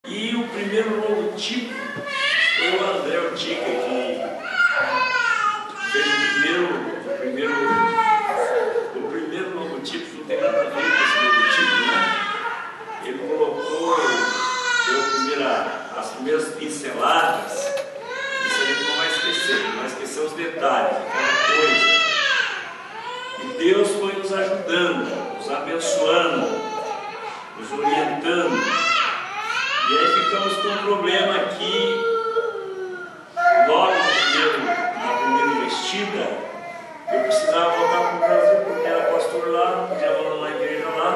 E o primeiro logotipo foi o André Ortica, que fez o primeiro logotipo. Não tem nada a ver com esse logotipo, né? Ele colocou, deu as primeiras pinceladas. Isso a gente não vai esquecer os detalhes, aquela coisa. E Deus foi nos ajudando, nos abençoando, nos orientando. E aí ficamos com um problema aqui, logo na primeira investida. Eu precisava voltar para o Brasil, porque era pastor lá, podia voltar na igreja lá.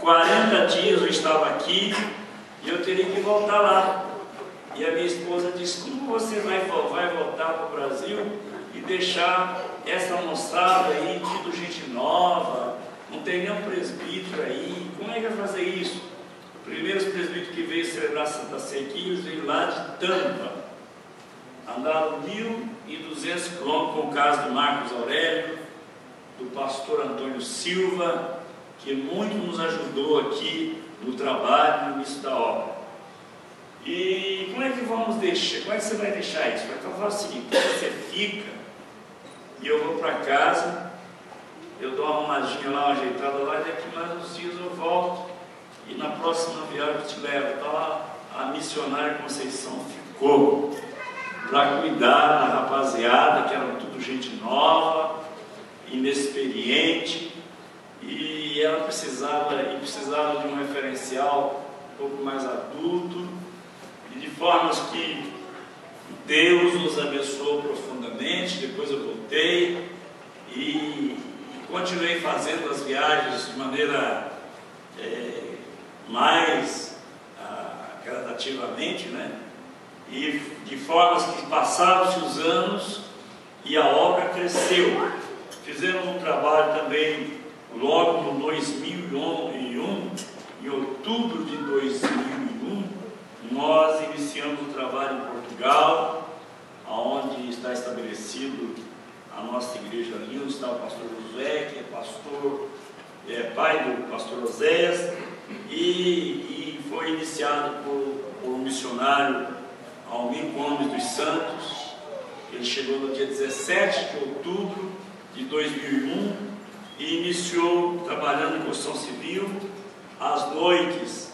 40 dias eu estava aqui e eu teria que voltar lá. E a minha esposa disse: como você vai voltar para o Brasil e deixar essa moçada aí, tido gente nova, não tem nenhum presbítero aí, como é que vai fazer isso? O primeiro presbítero que veio celebrar Santa Ceia aqui veio lá de Tampa. Andaram 1.200 quilômetros com o caso do Marcos Aurélio, do pastor Antônio Silva, que muito nos ajudou aqui no trabalho, no início da obra. E como é que vamos deixar? Como é que você vai deixar isso? Vai falar o seguinte: você fica e eu vou para casa, eu dou uma arrumadinha lá, uma ajeitada lá, e daqui mais uns dias eu volto. E na próxima viagem eu te levo. Então a missionária Conceição ficou para cuidar da rapaziada, que era tudo gente nova, inexperiente, e ela precisava de um referencial um pouco mais adulto, e de formas que Deus nos abençoou profundamente. Depois eu voltei e continuei fazendo as viagens de maneira mais gradativamente, né? E de formas que passaram-se os anos e a obra cresceu. Fizemos um trabalho também logo no 2001, em outubro de 2001, nós iniciamos o trabalho em Portugal, onde está estabelecido a nossa igreja ali, onde está o pastor Josué, que é pai do pastor Oséias, e foi iniciado por um missionário, Almir Gomes dos Santos. Ele chegou no dia 17 de outubro de 2001 e iniciou trabalhando em construção civil, às noites,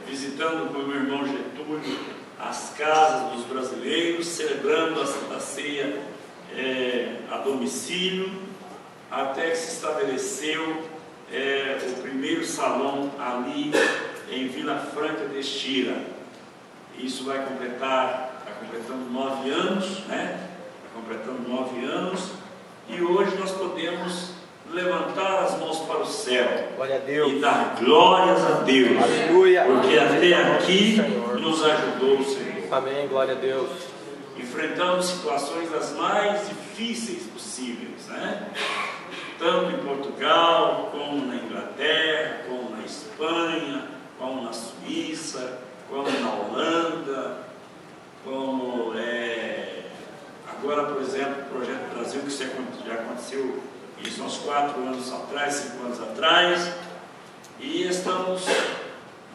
visitando com o meu irmão Getúlio as casas dos brasileiros, celebrando a Santa Ceia a domicílio, até que se estabeleceu o primeiro salão ali em Vila Franca de Estira. Isso está completando 9 anos, né? Completando 9 anos, e hoje nós podemos levantar as mãos para o céu. Glória a Deus. E dar glórias a Deus. Aleluia. Porque até aqui nos ajudou o Senhor. Amém, glória a Deus. Enfrentamos situações das mais difíceis possíveis, né? Tanto em Portugal, como na Inglaterra, como na Espanha, como na Suíça, como na Holanda, como agora, por exemplo, o Projeto Brasil, que já aconteceu isso há uns 4 anos atrás, 5 anos atrás, e estamos,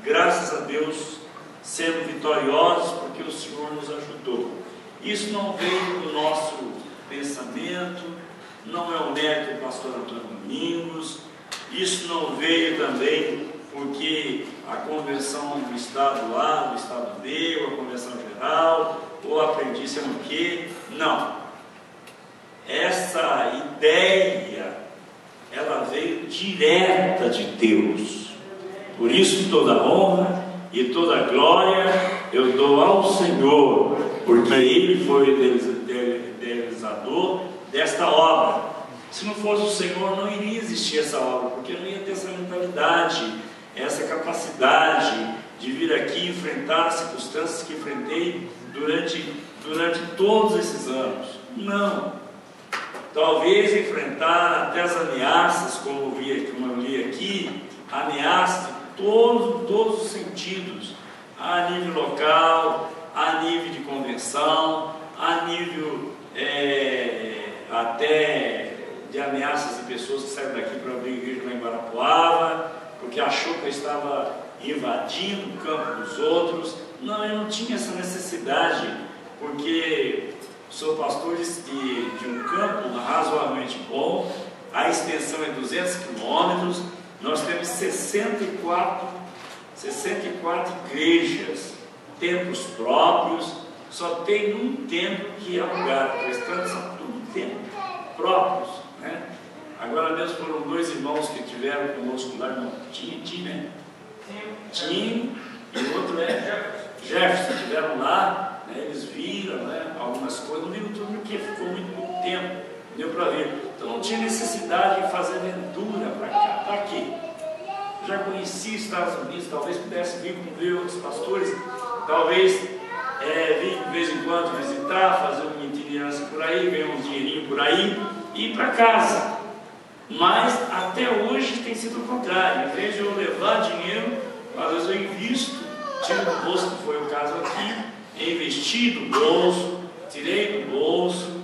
graças a Deus, sendo vitoriosos, porque o Senhor nos ajudou. Isso não veio do nosso pensamento, não é o mérito do pastor Antônio Domingos, isso não veio também porque a convenção do Estado A, do Estado B, ou a convenção geral, ou aprendi sei o quê. Não. Essa ideia, ela veio direta de Deus. Por isso toda honra e toda glória eu dou ao Senhor, porque Ele foi o idealizador desta obra. Se não fosse o Senhor, não iria existir essa obra, porque eu não ia ter essa mentalidade, essa capacidade de vir aqui e enfrentar as circunstâncias que enfrentei durante todos esses anos. Não. Talvez enfrentar até as ameaças, como eu li aqui, ameaças de todos os sentidos, a nível local, a nível de convenção, a nível até de ameaças de pessoas que saíram daqui para abrir igreja lá em Guarapuava, porque achou que eu estava invadindo o campo dos outros. Não, eu não tinha essa necessidade, porque sou pastor de um campo razoavelmente bom, a extensão é 200 quilômetros, nós temos 64 igrejas, templos próprios, só tem um templo que é alugado, o restante são tudo templos próprios, né? Agora mesmo foram 2 irmãos que tiveram conosco lá, não, Tim, né? Tim e o outro é Jefferson, estiveram lá, né? Eles viram, né, algumas coisas, não viram tudo porque ficou muito pouco tempo, deu para ver. Então não tinha necessidade de fazer aventura para cá. Para quê? Já conheci os Estados Unidos, talvez pudesse vir com ver outros pastores, talvez vir de vez em quando visitar, fazer uma itinerância por aí, ganhar um dinheirinho por aí e ir para casa. Mas até hoje tem sido o contrário. Em vez de eu levar dinheiro, às vezes eu invisto, tiro do bolso, que foi o caso aqui, investi do bolso, tirei do bolso,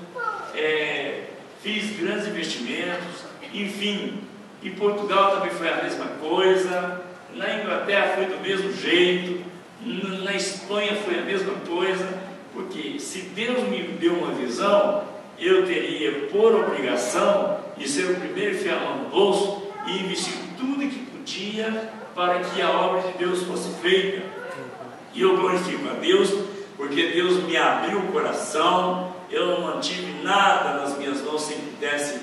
fiz grandes investimentos, enfim. Em Portugal também foi a mesma coisa, na Inglaterra foi do mesmo jeito, na Espanha foi a mesma coisa, porque se Deus me deu uma visão, eu teria por obrigação de ser o primeiro a enfiar a mão no bolso e investir tudo que podia para que a obra de Deus fosse feita. E eu glorifico a Deus, porque Deus me abriu o coração, eu não mantive nada nas minhas mãos sem que pudesse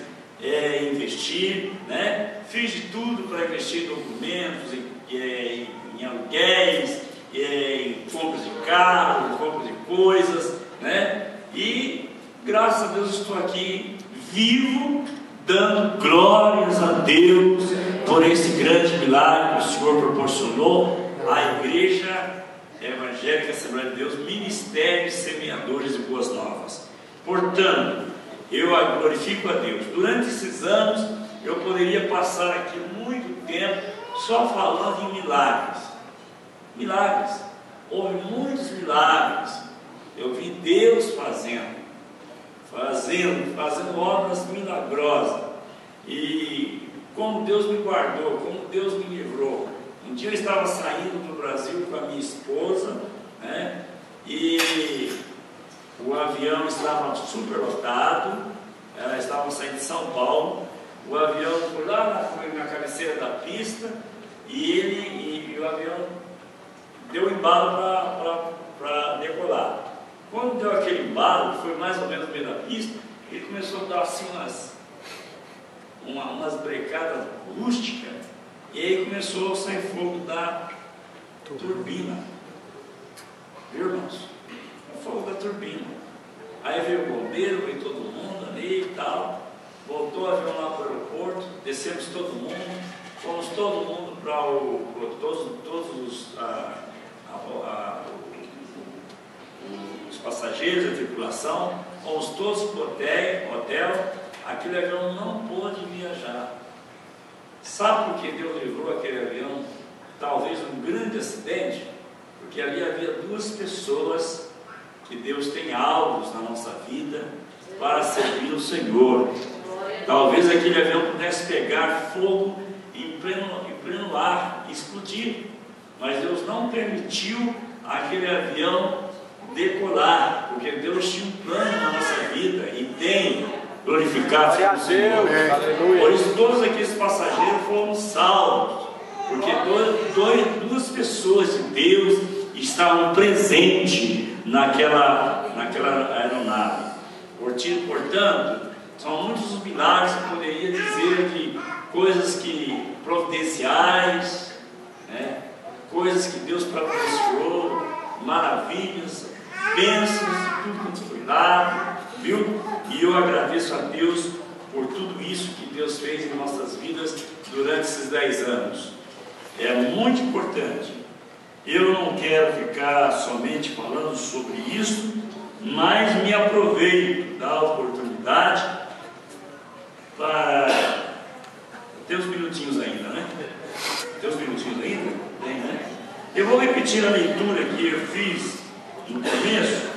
investir, né? Fiz de tudo para investir em documentos, em aluguéis, em compras de carro, em compras de coisas, né? E graças a Deus estou aqui vivo, dando glórias a Deus por esse grande milagre que o Senhor proporcionou à Igreja Evangélica Assembleia de Deus, Ministério de Semeadores de Boas Novas. Portanto, eu glorifico a Deus. Durante esses anos, eu poderia passar aqui muito tempo só falando em milagres. Milagres. Houve muitos milagres. Eu vi Deus fazendo obras milagrosas. E como Deus me guardou, como Deus me livrou. Um dia eu estava saindo do Brasil com a minha esposa, né? E o avião estava super lotado, estávamos saindo de São Paulo, o avião foi lá na cabeceira da pista e o avião deu embalo para decolar. Quando deu aquele embalo, foi mais ou menos no meio da pista, ele começou a dar assim umas brecadas rústicas, e aí começou a sair fogo da turbina. Viu, irmãos? Fogo da turbina. Aí veio o bombeiro, veio todo mundo ali e tal, voltou o avião lá para o aeroporto, descemos todo mundo, fomos todo mundo para os passageiros, a tripulação, fomos todos para o hotel, aquele avião não pôde viajar. Sabe por que Deus livrou aquele avião? Talvez um grande acidente, porque ali havia 2 pessoas que Deus tem alvos na nossa vida para servir o Senhor. Talvez aquele avião pudesse pegar fogo em pleno ar e explodir, mas Deus não permitiu aquele avião decolar, porque Deus tinha um plano na nossa vida e tem glorificado o Senhor. Por isso todos aqueles passageiros foram salvos, porque 2 pessoas de Deus estavam presentes naquela aeronave. Portanto, são muitos os milagres que eu poderia dizer, de coisas providenciais, né? Coisas que Deus providenciou, maravilhas, bênçãos, tudo que foi dado, viu? E eu agradeço a Deus por tudo isso que Deus fez em nossas vidas durante esses 10 anos. É muito importante. Eu não quero ficar somente falando sobre isso, mas me aproveito da oportunidade para... Tem uns minutinhos ainda, né? Tem uns minutinhos ainda? Tem, né? Eu vou repetir a leitura que eu fiz no começo,